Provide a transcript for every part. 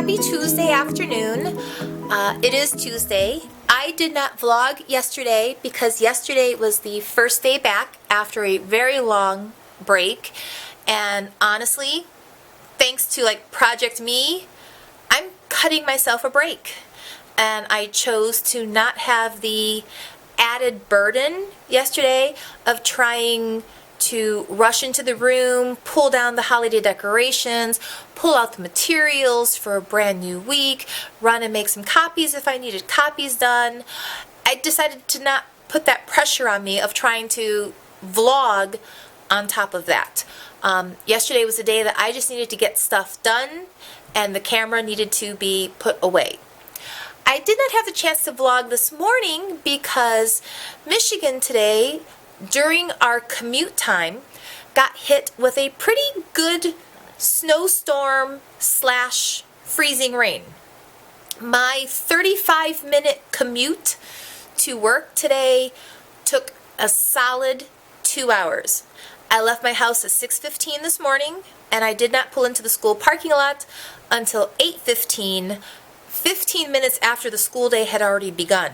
Happy Tuesday afternoon. It is Tuesday. I did not vlog yesterday because yesterday was the first day back after a very long break. And honestly, thanks to Project Me, I'm cutting myself a break. And I chose to not have the added burden yesterday of trying to rush into the room, pull down the holiday decorations, pull out the materials for a brand new week, run and make some copies if I needed copies done. I decided to not put that pressure on me of trying to vlog on top of that. Yesterday was a day that I just needed to get stuff done and the camera needed to be put away. I did not have the chance to vlog this morning because Michigan today, during our commute time, got hit with a pretty good snowstorm / freezing rain. My 35-minute commute to work today took a solid 2 hours. I left my house at 6:15 this morning and I did not pull into the school parking lot until 8:15, 15 minutes after the school day had already begun.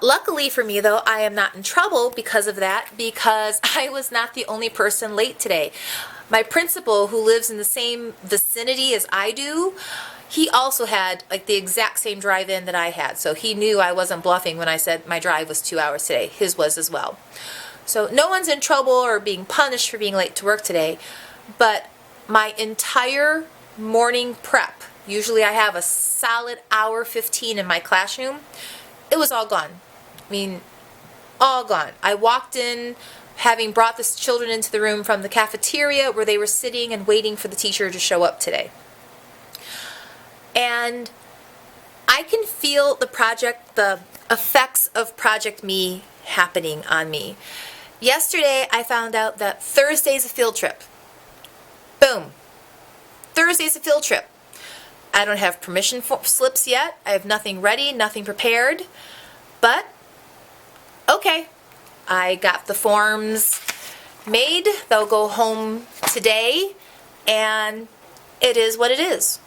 Luckily for me, though, I am not in trouble because of that, because I was not the only person late today. My principal, who lives in the same vicinity as I do, he also had the exact same drive-in that I had, so he knew I wasn't bluffing when I said my drive was 2 hours today. His was as well. So no one's in trouble or being punished for being late to work today, but my entire morning prep, usually I have a solid hour 15 in my classroom, it was all gone. I mean, all gone. I walked in having brought the children into the room from the cafeteria where they were sitting and waiting for the teacher to show up today. And I can feel the effects of Project Me happening on me. Yesterday, I found out that Thursday's a field trip. Boom. Thursday's a field trip. I don't have permission slips yet. I have nothing ready, nothing prepared. But, okay. I got the forms made. They'll go home today. And it is what it is.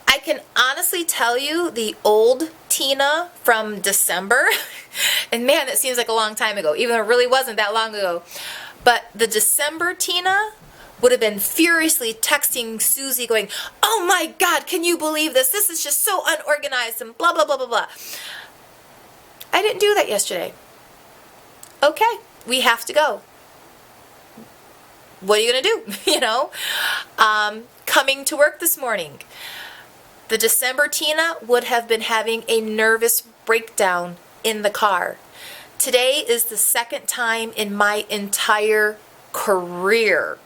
I can honestly tell you the old Tina from December, and man, it seems like a long time ago, even though it really wasn't that long ago. But the December Tina would have been furiously texting Susie going, "Oh my God, can you believe this? This is just so unorganized and blah, blah, blah, blah, blah." I didn't do that yesterday. Okay, we have to go. What are you going to do? Coming to work this morning. The December Tina would have been having a nervous breakdown in the car. Today is the second time in my entire career,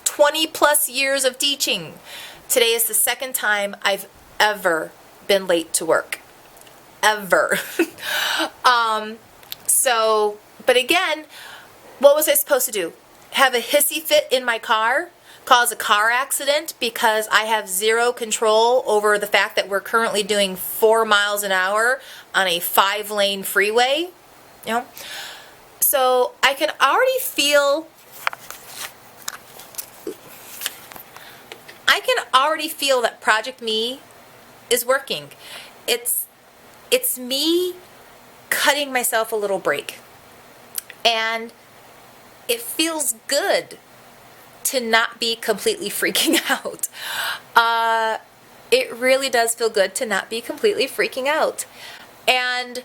20 plus years of teaching. Today is the second time I've ever been late to work. Ever. But again, what was I supposed to do? Have a hissy fit in my car? Cause a car accident because I have zero control over the fact that we're currently doing 4 miles an hour on a 5-lane freeway? So I can already feel that Project Me is working. It's me cutting myself a little break. And it feels good to not be completely freaking out. It really does feel good to not be completely freaking out. And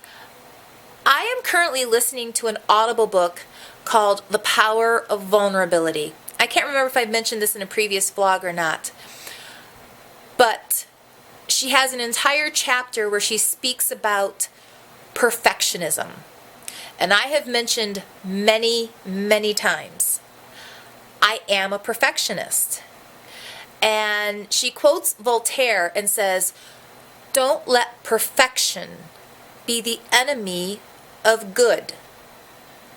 I am currently listening to an Audible book called The Power of Vulnerability. I can't remember if I mentioned this in a previous vlog or not. But she has an entire chapter where she speaks about perfectionism. And I have mentioned many, many times, I am a perfectionist. And she quotes Voltaire and says, "Don't let perfection be the enemy of good."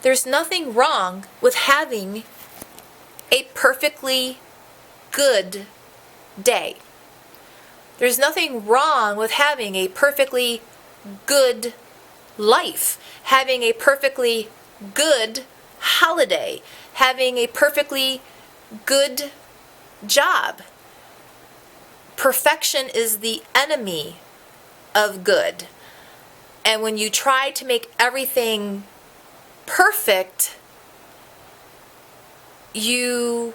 There's nothing wrong with having a perfectly good day. There's nothing wrong with having a perfectly good life, having a perfectly good holiday, having a perfectly good job. perfection is the enemy of good. And when you try to make everything perfect, you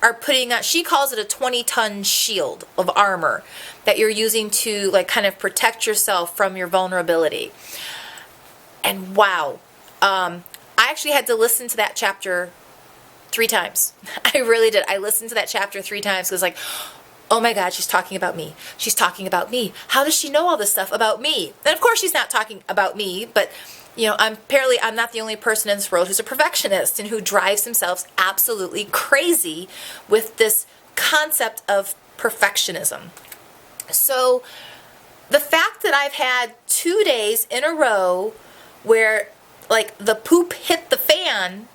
are putting on, she calls it a 20-ton shield of armor that you're using to like kind of protect yourself from your vulnerability. And wow, I actually had to listen to that chapter 3 times. I really did. I listened to that chapter 3 times because like, oh my God, she's talking about me. She's talking about me. How does she know all this stuff about me? And of course she's not talking about me, but I'm not the only person in this world who's a perfectionist and who drives themselves absolutely crazy with this concept of perfectionism. So the fact that I've had 2 days in a row where like the poop hit the fan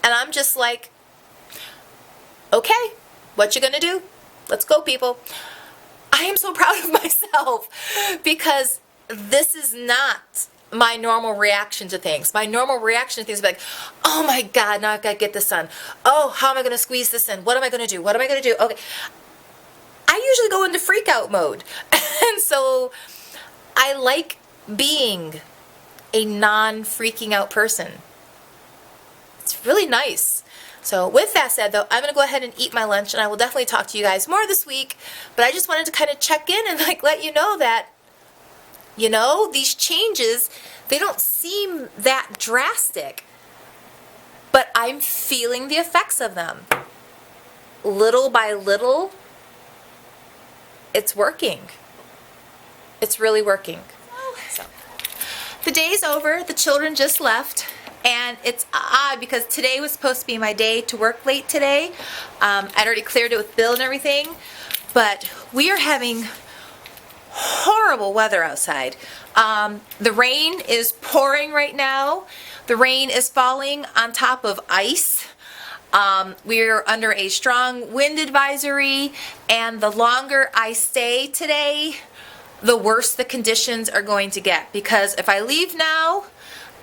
and I'm just like, okay, what you gonna do? Let's go, people. I am so proud of myself because this is not my normal reaction to things. My normal reaction to things is like, oh my God, now I've got to get this done. Oh, how am I going to squeeze this in? What am I going to do? What am I going to do? Okay. I usually go into freak out mode. And so I like being a non-freaking out person. It's really nice. So with that said, though, I'm going to go ahead and eat my lunch, and I will definitely talk to you guys more this week. But I just wanted to kind of check in and like let you know that, these changes, they don't seem that drastic, but I'm feeling the effects of them. Little by little, it's working. It's really working. So, the day's over. The children just left. And it's odd because today was supposed to be my day to work late today. I'd already cleared it with Bill and everything. But we are having horrible weather outside. The rain is pouring right now. The rain is falling on top of ice. We're under a strong wind advisory. And the longer I stay today, the worse the conditions are going to get. Because if I leave now,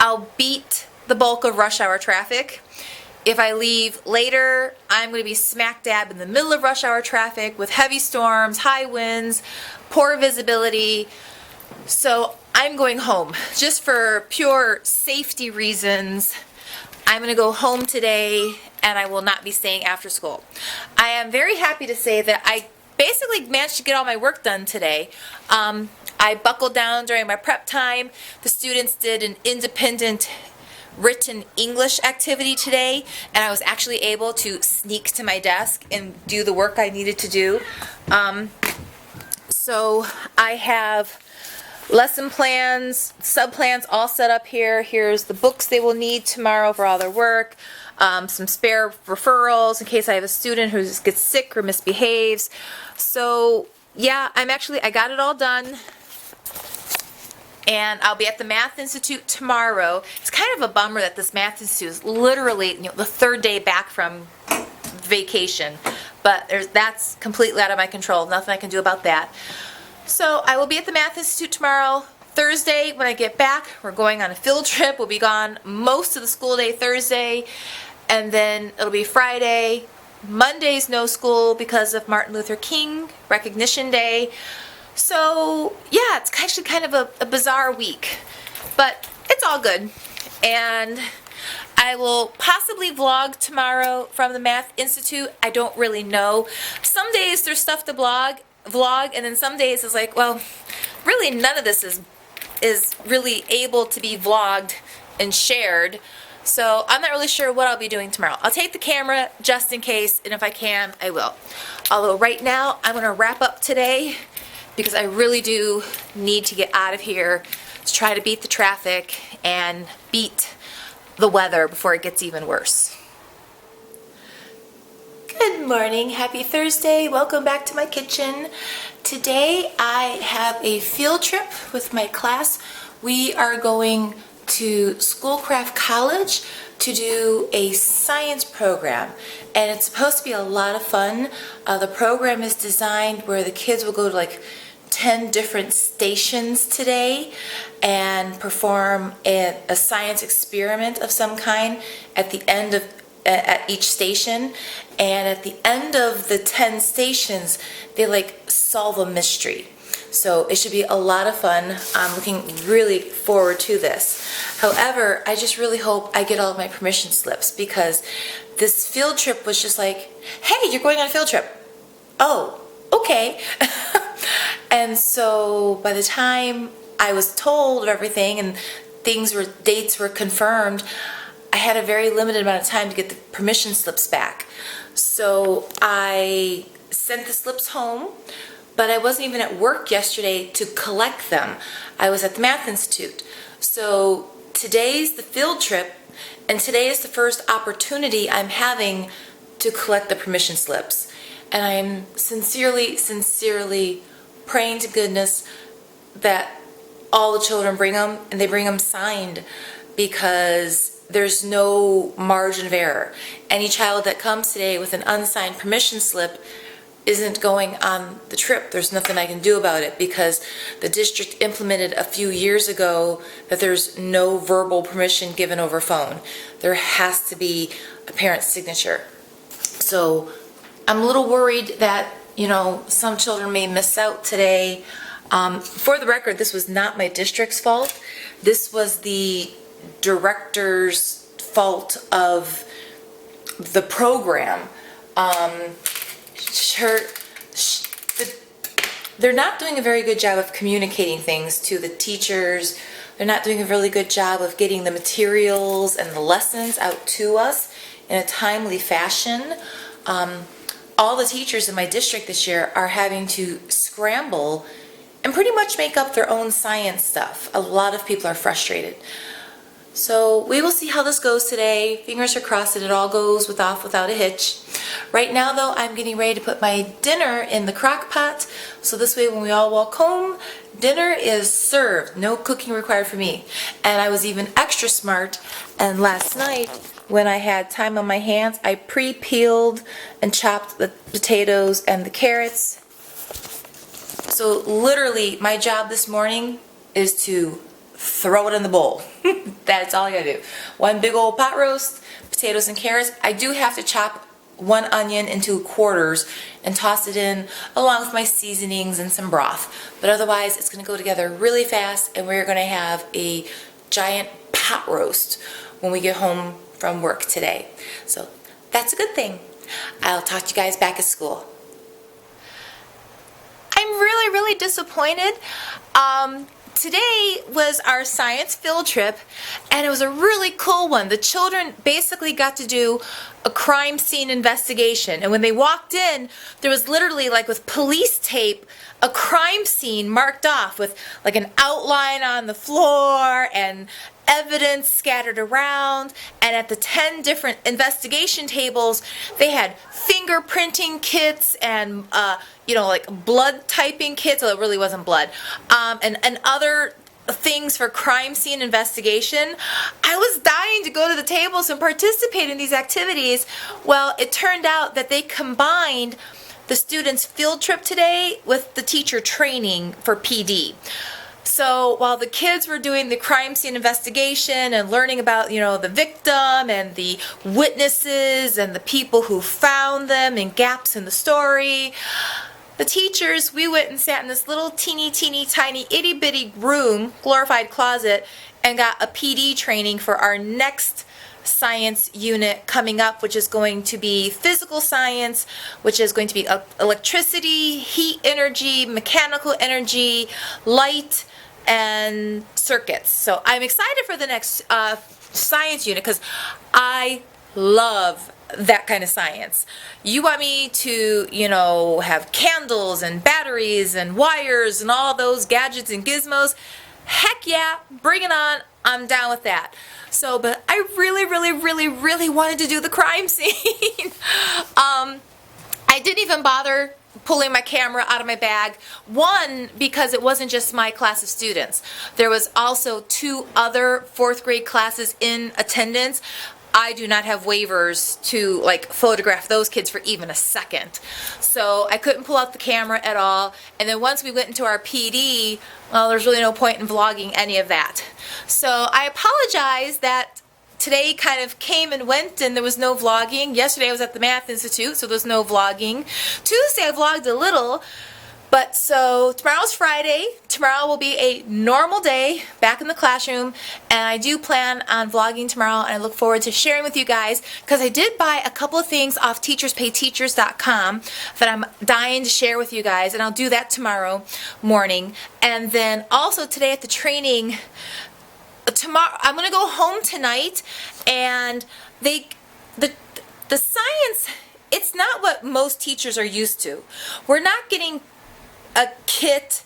I'll beat the bulk of rush hour traffic. If I leave later, I'm going to be smack dab in the middle of rush hour traffic with heavy storms, high winds, poor visibility. So I'm going home just for pure safety reasons. I'm going to go home today and I will not be staying after school. I am very happy to say that I basically managed to get all my work done today. I buckled down during my prep time. The students did an independent written English activity today, and I was actually able to sneak to my desk and do the work I needed to do. So I have lesson plans, sub-plans all set up here. Here's the books they will need tomorrow for all their work. Some spare referrals in case I have a student who gets sick or misbehaves. So yeah, I got it all done. And I'll be at the Math Institute tomorrow. It's kind of a bummer that this Math Institute is literally the 3rd day back from vacation. But that's completely out of my control. Nothing I can do about that. So I will be at the Math Institute tomorrow. Thursday, when I get back, we're going on a field trip. We'll be gone most of the school day Thursday. And then it'll be Friday. Monday's no school because of Martin Luther King Recognition Day. So yeah, it's actually kind of a bizarre week, but it's all good. And I will possibly vlog tomorrow from the Math Institute. I don't really know. Some days there's stuff to vlog, and then some days it's like, well, really none of this is really able to be vlogged and shared. So I'm not really sure what I'll be doing tomorrow. I'll take the camera just in case, and if I can, I will. Although right now, I'm going to wrap up today because I really do need to get out of here to try to beat the traffic and beat the weather before it gets even worse. Good morning, happy Thursday. Welcome back to my kitchen. Today I have a field trip with my class. We are going to Schoolcraft College to do a science program, and it's supposed to be a lot of fun. The program is designed where the kids will go to like 10 different stations today and perform a science experiment of some kind at the end of at each station, and at the end of the 10 stations, they like solve a mystery. So it should be a lot of fun. I'm looking really forward to this. However, I just really hope I get all of my permission slips, because this field trip was just like, hey, you're going on a field trip. Oh, okay. And so by the time I was told of everything and dates were confirmed, I had a very limited amount of time to get the permission slips back. So I sent the slips home, but I wasn't even at work yesterday to collect them. I was at the Math Institute. So today's the field trip, and today is the first opportunity I'm having to collect the permission slips. And I'm sincerely, sincerely praying to goodness that all the children bring them, and they bring them signed, because there's no margin of error. Any child that comes today with an unsigned permission slip isn't going on the trip. There's nothing I can do about it, because the district implemented a few years ago that there's no verbal permission given over phone. There has to be a parent's signature. So I'm a little worried that, some children may miss out today. For the record, this was not my district's fault. This was the director's fault of the program. They're not doing a very good job of communicating things to the teachers. They're not doing a really good job of getting the materials and the lessons out to us in a timely fashion. All the teachers in my district this year are having to scramble and pretty much make up their own science stuff. A lot of people are frustrated. So we will see how this goes today. Fingers are crossed that it all goes without a hitch. Right now, though, I'm getting ready to put my dinner in the crock pot, so this way when we all walk home, dinner is served. No cooking required for me. And I was even extra smart, and last night when I had time on my hands, I pre-peeled and chopped the potatoes and the carrots. So literally my job this morning is to throw it in the bowl. That's all I gotta do. One big old pot roast, potatoes and carrots. I do have to chop one onion into quarters and toss it in along with my seasonings and some broth. But otherwise it's gonna go together really fast, and we're gonna have a giant pot roast when we get home from work today. So that's a good thing. I'll talk to you guys back at school. I'm really disappointed. Today was our science field trip, and it was a really cool one. The children basically got to do a crime scene investigation, and when they walked in, there was literally, like with police tape, a crime scene marked off with like an outline on the floor and evidence scattered around. And at the 10 different investigation tables, they had fingerprinting kits and like blood typing kits. Well, it really wasn't blood, and other things for crime scene investigation. I was dying to go to the tables and participate in these activities. Well, it turned out that they combined the students' field trip today with the teacher training for PD. So while the kids were doing the crime scene investigation and learning about, the victim and the witnesses and the people who found them and gaps in the story, the teachers, we went and sat in this little teeny tiny itty bitty room, glorified closet, and got a PD training for our next science unit coming up, which is going to be physical science, which is going to be electricity, heat energy, mechanical energy, light, and circuits. So I'm excited for the next science unit, because I love that kind of science. You want me to, have candles and batteries and wires and all those gadgets and gizmos? Heck yeah, bring it on. I'm down with that. So, but I really wanted to do the crime scene. I didn't even bother pulling my camera out of my bag. One, because it wasn't just my class of students. There was also 2 other 4th grade classes in attendance. I do not have waivers to photograph those kids for even a second. So I couldn't pull out the camera at all. And then once we went into our PD, well, there's really no point in vlogging any of that. So I apologize that today kind of came and went and there was no vlogging. Yesterday I was at the Math Institute, so there's no vlogging. Tuesday I vlogged a little. But so tomorrow's Friday. Tomorrow will be a normal day back in the classroom, and I do plan on vlogging tomorrow, and I look forward to sharing with you guys because I did buy a couple of things off teacherspayteachers.com that I'm dying to share with you guys, and I'll do that tomorrow morning. And then also today at the training, tomorrow I'm going to go home tonight, and the science, it's not what most teachers are used to. We're not getting a kit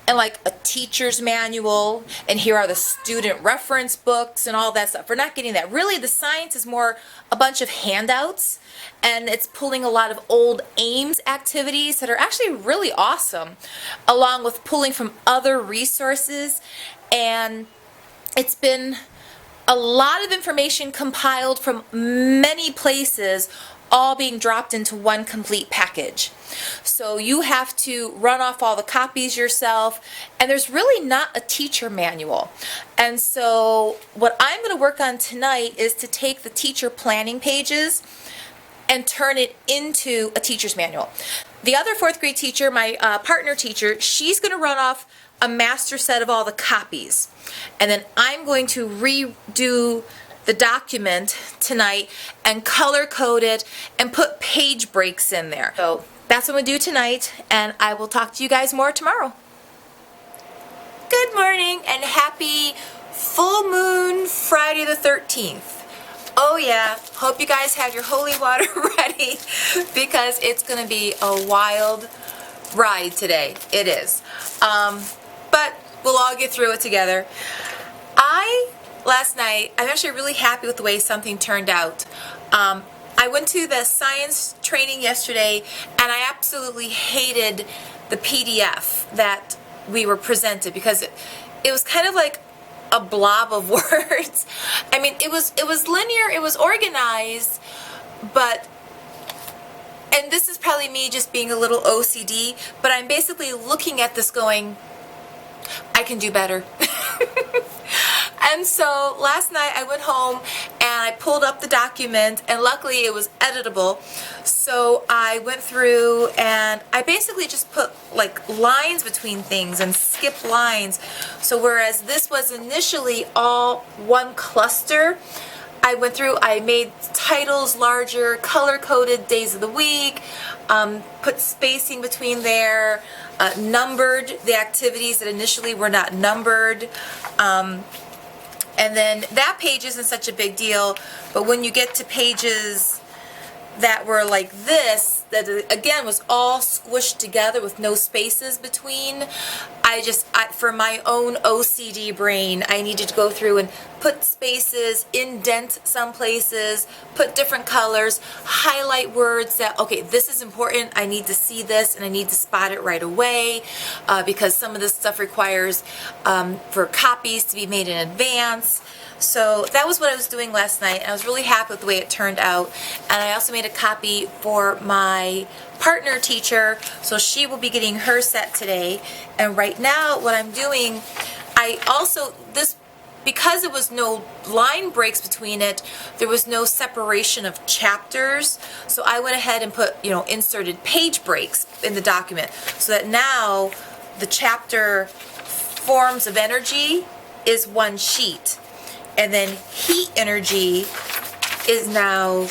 and like a teacher's manual, and here are the student reference books and all that stuff. We're not getting that. Really, the science is more a bunch of handouts, and it's pulling a lot of old Ames activities that are actually really awesome, along with pulling from other resources. And it's been a lot of information compiled from many places, all being dropped into one complete package. So you have to run off all the copies yourself, and there's really not a teacher manual. And so what I'm going to work on tonight is to take the teacher planning pages and turn it into a teacher's manual. The other fourth grade teacher, my partner teacher, she's going to run off a master set of all the copies, and then I'm going to redo the document tonight and color code it and put page breaks in there. So that's what I'm gonna do tonight, and I will talk to you guys more tomorrow. Good morning and happy full moon Friday the 13th. Oh yeah, hope you guys have your holy water ready because it's gonna be a wild ride today. It is. But we'll all get through it together. Last night, I'm actually really happy with the way something turned out. I went to the science training yesterday, and I absolutely hated the PDF that we were presented because it was kind of like a blob of words. I mean, it was linear, it was organized, but, and this is probably me just being a little OCD, but I'm basically looking at this going, I can do better. And so last night I went home and I pulled up the document, and luckily it was editable. So I went through and I basically just put like lines between things and skip lines. So whereas this was initially all one cluster, I went through, I made titles larger, color-coded days of the week, put spacing between there, numbered the activities that initially were not numbered. And then that page isn't such a big deal, but when you get to pages that were like this, that again was all squished together with no spaces between, for my own OCD brain, I needed to go through and put spaces, indent some places, put different colors, highlight words that, okay, this is important, I need to see this and I need to spot it right away, because some of this stuff requires for copies to be made in advance. So that was what I was doing last night, and I was really happy with the way it turned out. And I also made a copy for my partner teacher, so she will be getting her set today. And right now what I'm doing, I also, because there was no line breaks between it, there was no separation of chapters, so I went ahead and put, inserted page breaks in the document, so that now the chapter forms of energy is one sheet. And then heat energy is now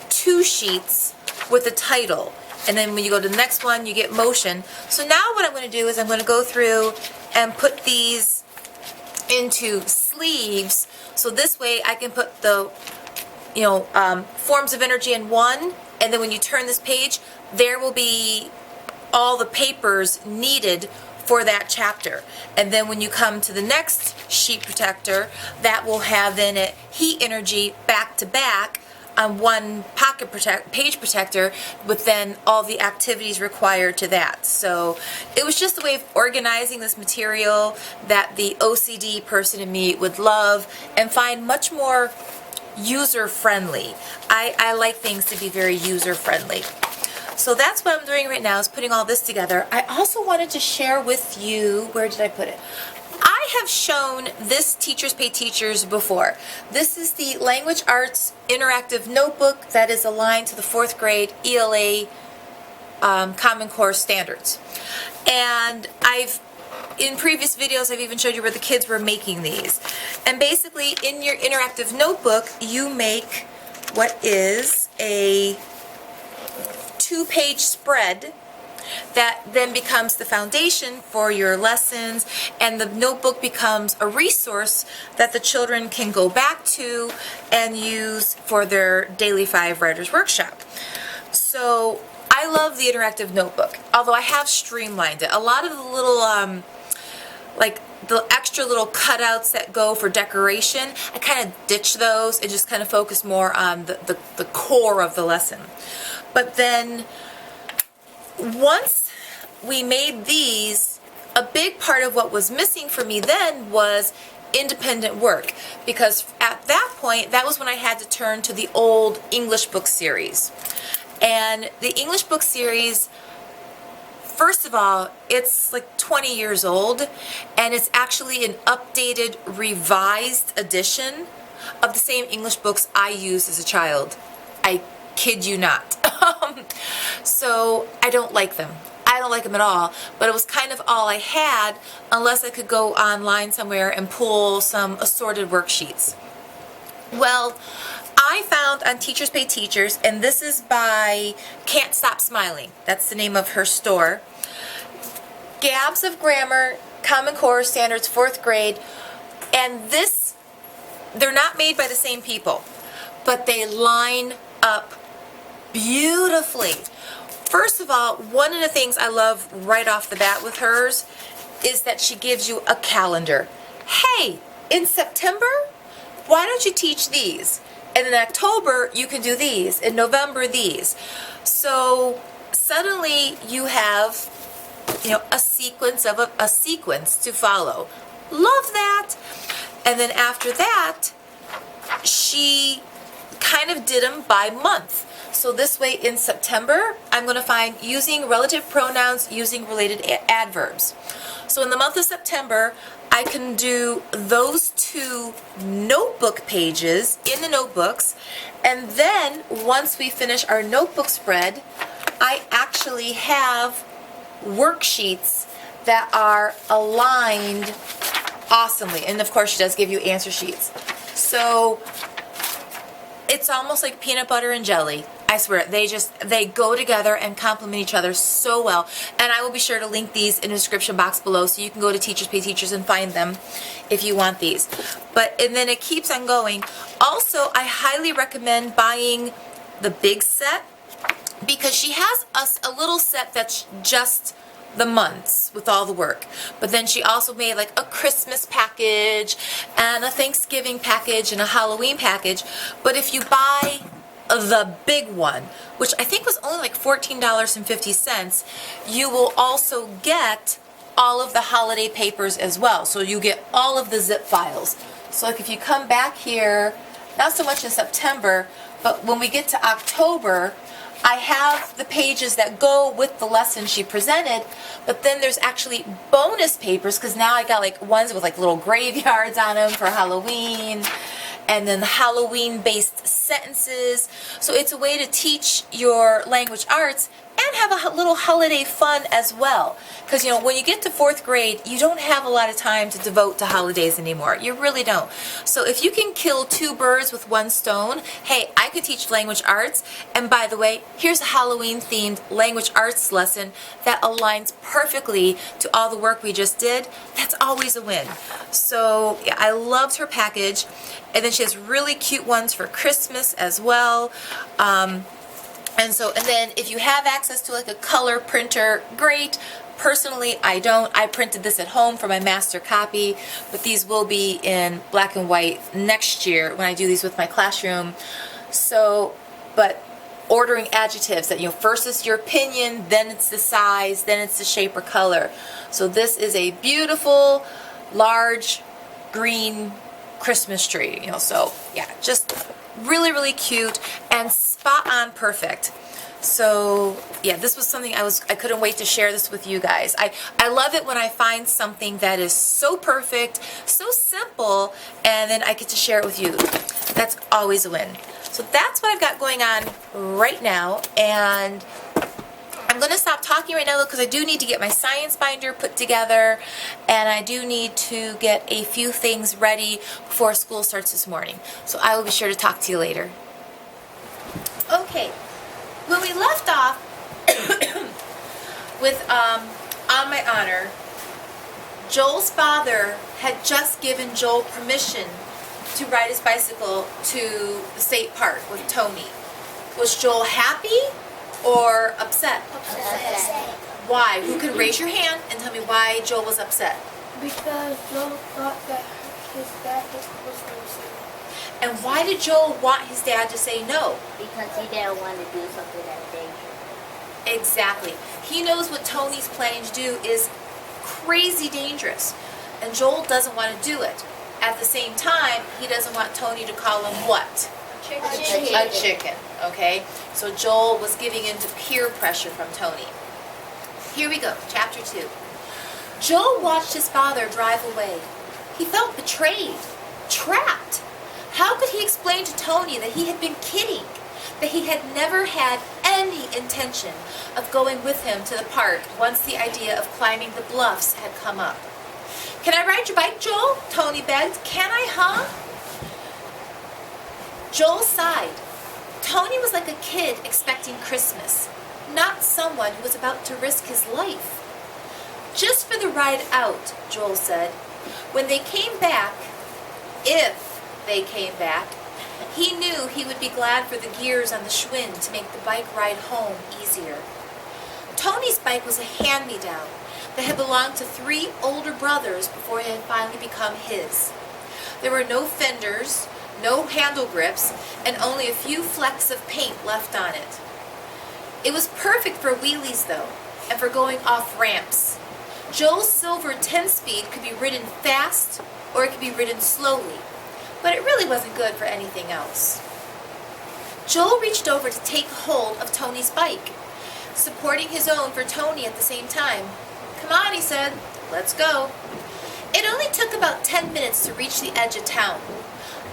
2 sheets with a title. And then when you go to the next one, you get motion. So now what I'm going to do is I'm going to go through and put these into sleeves. So this way I can put the, forms of energy in one. And then when you turn this page, there will be all the papers needed for that chapter. And then when you come to the next sheet protector, that will have in it heat energy back to back on one page protector with then all the activities required to that. So it was just a way of organizing this material that the OCD person in me would love and find much more user-friendly. I like things to be very user-friendly. So that's what I'm doing right now, is putting all this together. I also wanted to share with you, where did I put it? I have shown this Teachers Pay Teachers before. This is the Language Arts Interactive Notebook that is aligned to the 4th grade ELA Common Core standards. And in previous videos, I've even showed you where the kids were making these. And basically, in your interactive notebook, you make what is a 2-page spread that then becomes the foundation for your lessons, and the notebook becomes a resource that the children can go back to and use for their Daily 5 Writers Workshop. So I love the interactive notebook, although I have streamlined it. A lot of the little, like the extra little cutouts that go for decoration, I kind of ditch those and just kind of focus more on the core of the lesson. But then once we made these, a big part of what was missing for me then was independent work, because at that point, that was when I had to turn to the old English book series. And the English book series, first of all, it's like 20 years old, and it's actually an updated, revised edition of the same English books I used as a child. I kid you not. So I don't like them. I don't like them at all, but it was kind of all I had, unless I could go online somewhere and pull some assorted worksheets. Well, I found on Teachers Pay Teachers, and this is by Can't Stop Smiling, that's the name of her store, Gabs of Grammar, Common Core Standards, 4th grade, and this, they're not made by the same people, but they line up beautifully. First of all, one of the things I love right off the bat with hers is that she gives you a calendar. Hey, in September, why don't you teach these? And in October, you can do these. In November, these. So suddenly you have, a sequence of a sequence to follow. Love that. And then after that, she kind of did them by month. So this way in September, I'm going to find using relative pronouns, using related adverbs. So in the month of September, I can do those 2 notebook pages in the notebooks, and then once we finish our notebook spread, I actually have worksheets that are aligned awesomely. And of course, she does give you answer sheets. So it's almost like peanut butter and jelly. I swear, they go together and complement each other so well. And I will be sure to link these in the description box below, so you can go to Teachers Pay Teachers and find them if you want these. And then it keeps on going. Also, I highly recommend buying the big set, because she has a little set that's just the months with all the work. But then she also made like a Christmas package and a Thanksgiving package and a Halloween package. But if you buy the big one, which I think was only like $14.50, you will also get all of the holiday papers as well. So you get all of the zip files. So like if you come back here, not so much in September, but when we get to October, I have the pages that go with the lesson she presented, but then there's actually bonus papers, because now I got like ones with like little graveyards on them for Halloween, and then the Halloween-based sentences. So it's a way to teach your language arts and have a little holiday fun as well. Because, when you get to 4th grade, you don't have a lot of time to devote to holidays anymore. You really don't. So if you can kill 2 birds with 1 stone, hey, I could teach language arts. And by the way, here's a Halloween-themed language arts lesson that aligns perfectly to all the work we just did. That's always a win. So yeah, I loved her package. And then she has really cute ones for Christmas as well. And then if you have access to like a color printer, great. Personally, I don't. I printed this at home for my master copy, but these will be in black and white next year when I do these with my classroom. So, but ordering adjectives that, first is your opinion, then it's the size, then it's the shape or color. So this is a beautiful, large, green Christmas tree, so yeah, just really, really cute and spot on perfect. So yeah, this was something I couldn't wait to share this with you guys. I love it when I find something that is so perfect, so simple, and then I get to share it with you. That's always a win. So that's what I've got going on right now, and I'm going to stop talking right now though, because I do need to get my science binder put together, and I do need to get a few things ready before school starts this morning. So I will be sure to talk to you later. Okay. When we left off with On My Honor, Joel's father had just given Joel permission to ride his bicycle to the state park with Tony. Was Joel happy or upset? Upset. Why? Who can raise your hand and tell me why Joel was upset? Because Joel thought that his dad was going to say no. And why did Joel want his dad to say no? Because he didn't want to do something that's dangerous. Exactly. He knows what Tony's planning to do is crazy dangerous, and Joel doesn't want to do it. At the same time, he doesn't want Tony to call him what? A chicken. Okay? So Joel was giving in to peer pressure from Tony. Here we go, chapter 2. Joel watched his father drive away. He felt betrayed, trapped. How could he explain to Tony that he had been kidding, that he had never had any intention of going with him to the park once the idea of climbing the bluffs had come up? Can I ride your bike, Joel? Tony begged. Can I, huh? Joel sighed. Tony was like a kid expecting Christmas, not someone who was about to risk his life. Just for the ride out, Joel said. When they came back, if they came back, he knew he would be glad for the gears on the Schwinn to make the bike ride home easier. Tony's bike was a hand-me-down that had belonged to 3 older brothers before it had finally become his. There were no fenders, no handle grips, and only a few flecks of paint left on it. It was perfect for wheelies though, and for going off ramps. Joel's silver 10-speed could be ridden fast or it could be ridden slowly, but it really wasn't good for anything else. Joel reached over to take hold of Tony's bike, supporting his own for Tony at the same time. "Come on," he said, "let's go." It only took about 10 minutes to reach the edge of town.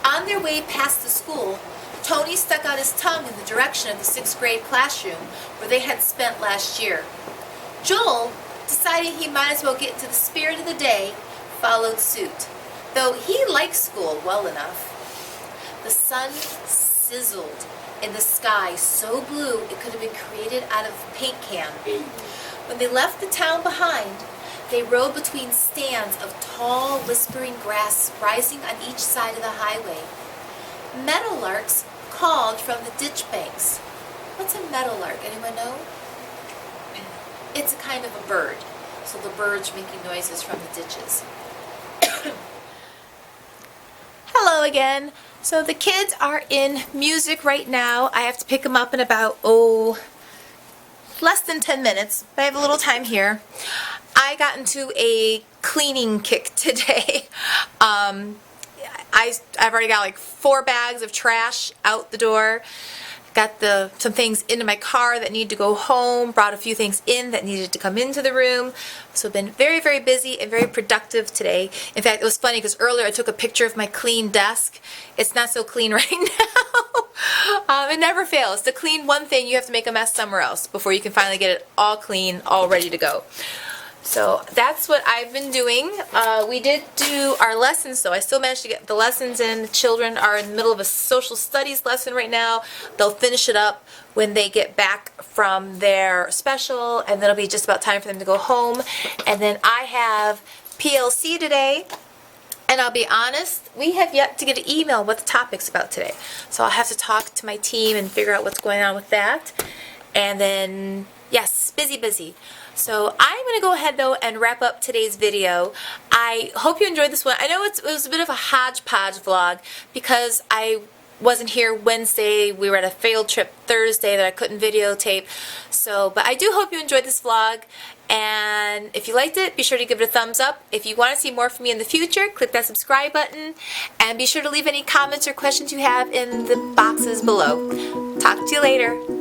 On their way past the school, Tony stuck out his tongue in the direction of the 6th grade classroom where they had spent last year. Joel, deciding he might as well get into the spirit of the day, followed suit, though he liked school well enough. The sun sizzled in the sky so blue it could have been created out of a paint can. When they left the town behind, they rode between stands of tall, whispering grass rising on each side of the highway. Meadowlarks called from the ditch banks. What's a meadowlark? Anyone know? It's a kind of a bird. So the birds are making noises from the ditches. Hello again. So the kids are in music right now. I have to pick them up in about, less than 10 minutes, but I have a little time here. I got into a cleaning kick today. I've already got like 4 bags of trash out the door. Got some things into my car that need to go home. Brought a few things in that needed to come into the room. So I've been very, very busy and very productive today. In fact, it was funny because earlier I took a picture of my clean desk. It's not so clean right now. It never fails. To clean one thing, you have to make a mess somewhere else before you can finally get it all clean, all ready to go. So that's what I've been doing. We did do our lessons, though. I still managed to get the lessons in. The children are in the middle of a social studies lesson right now. They'll finish it up when they get back from their special, and then it'll be just about time for them to go home. And then I have PLC today. And I'll be honest, we have yet to get an email what the topic's about today. So I'll have to talk to my team and figure out what's going on with that. And then, yes, busy. So I'm going to go ahead, though, and wrap up today's video. I hope you enjoyed this one. I know it was a bit of a hodgepodge vlog because I wasn't here Wednesday. We were at a field trip Thursday that I couldn't videotape. But I do hope you enjoyed this vlog. And if you liked it, be sure to give it a thumbs up. If you want to see more from me in the future, click that subscribe button. And be sure to leave any comments or questions you have in the boxes below. Talk to you later.